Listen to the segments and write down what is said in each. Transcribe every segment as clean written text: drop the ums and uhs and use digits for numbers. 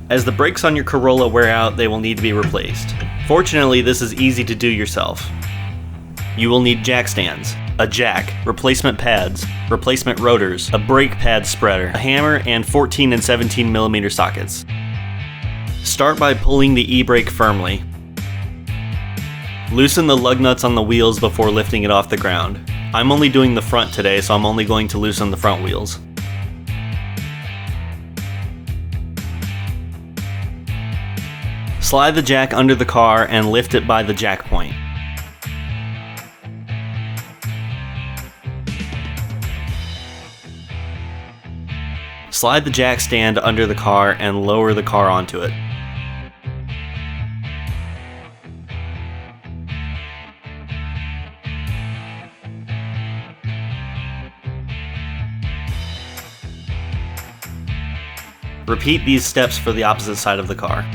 As the brakes on your Corolla wear out, they will need to be replaced. Fortunately, this is easy to do yourself. You will need jack stands, a jack, replacement pads, replacement rotors, a brake pad spreader, a hammer, and 14 and 17 millimeter sockets. Start by pulling the e-brake firmly. Loosen the lug nuts on the wheels before lifting it off the ground. I'm only doing the front today, so I'm only going to loosen the front wheels. Slide the jack under the car and lift it by the jack point. Slide the jack stand under the car and lower the car onto it. Repeat these steps for the opposite side of the car.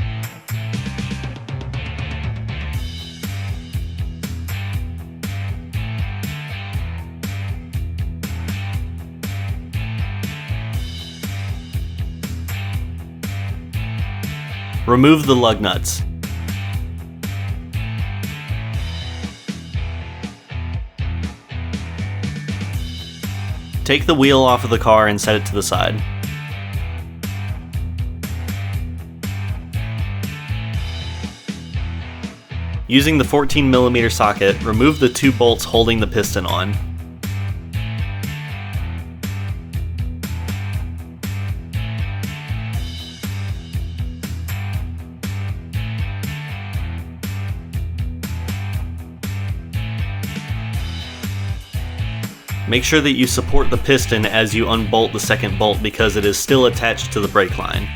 Remove the lug nuts. Take the wheel off of the car and set it to the side. Using the 14 millimeter socket, remove the 2 bolts holding the piston on. Make sure that you support the piston as you unbolt the second bolt because it is still attached to the brake line.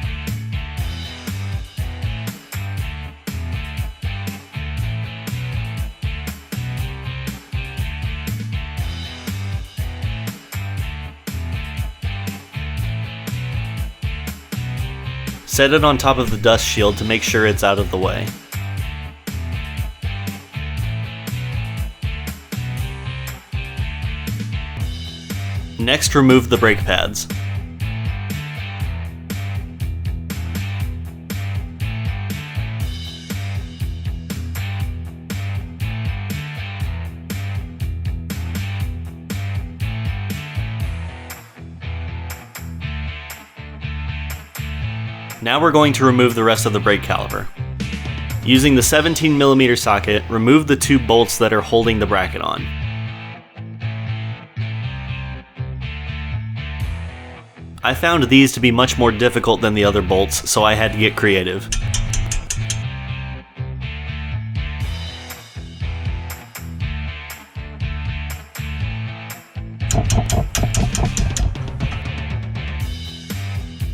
Set it on top of the dust shield to make sure it's out of the way. Next, remove the brake pads. Now we're going to remove the rest of the brake caliper. Using the 17 millimeter socket, remove the 2 bolts that are holding the bracket on. I found these to be much more difficult than the other bolts, so I had to get creative.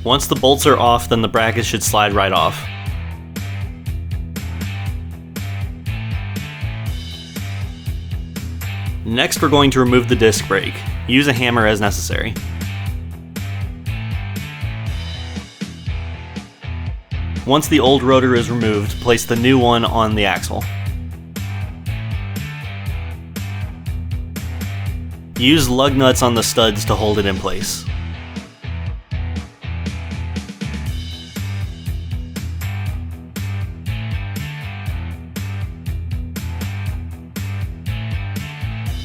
Once the bolts are off, then the bracket should slide right off. Next, we're going to remove the disc brake. Use a hammer as necessary. Once the old rotor is removed, place the new one on the axle. Use lug nuts on the studs to hold it in place.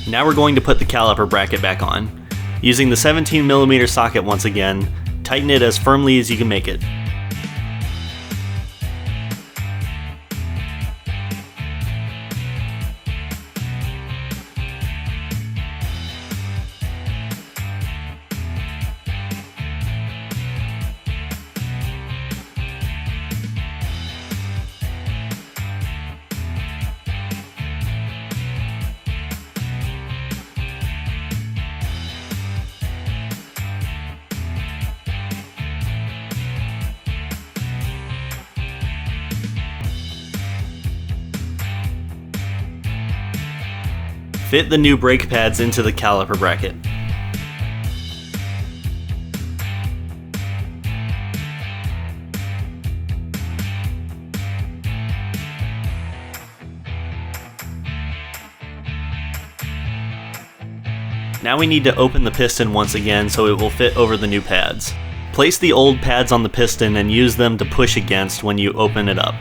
Now we're going to put the caliper bracket back on. Using the 17 millimeter socket once again, tighten it as firmly as you can make it. Fit the new brake pads into the caliper bracket. Now we need to open the piston once again so it will fit over the new pads. Place the old pads on the piston and use them to push against when you open it up.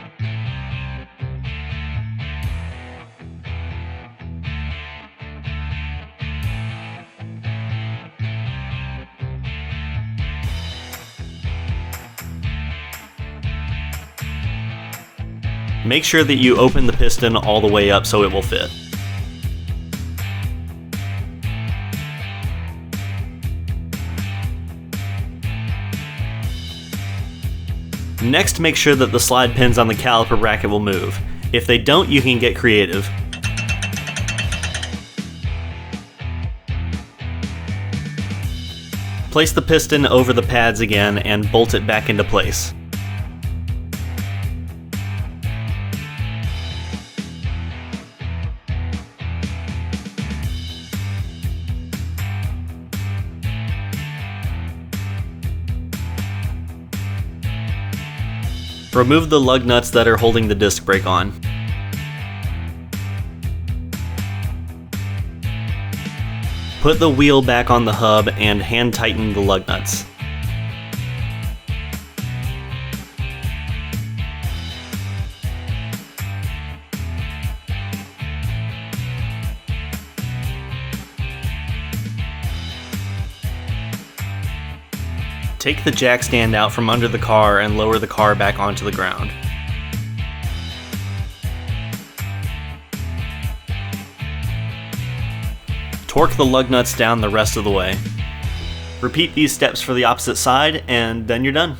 Make sure that you open the piston all the way up so it will fit. Next, make sure that the slide pins on the caliper bracket will move. If they don't, you can get creative. Place the piston over the pads again and bolt it back into place. Remove the lug nuts that are holding the disc brake on. Put the wheel back on the hub and hand tighten the lug nuts. Take the jack stand out from under the car and lower the car back onto the ground. Torque the lug nuts down the rest of the way. Repeat these steps for the opposite side, and then you're done.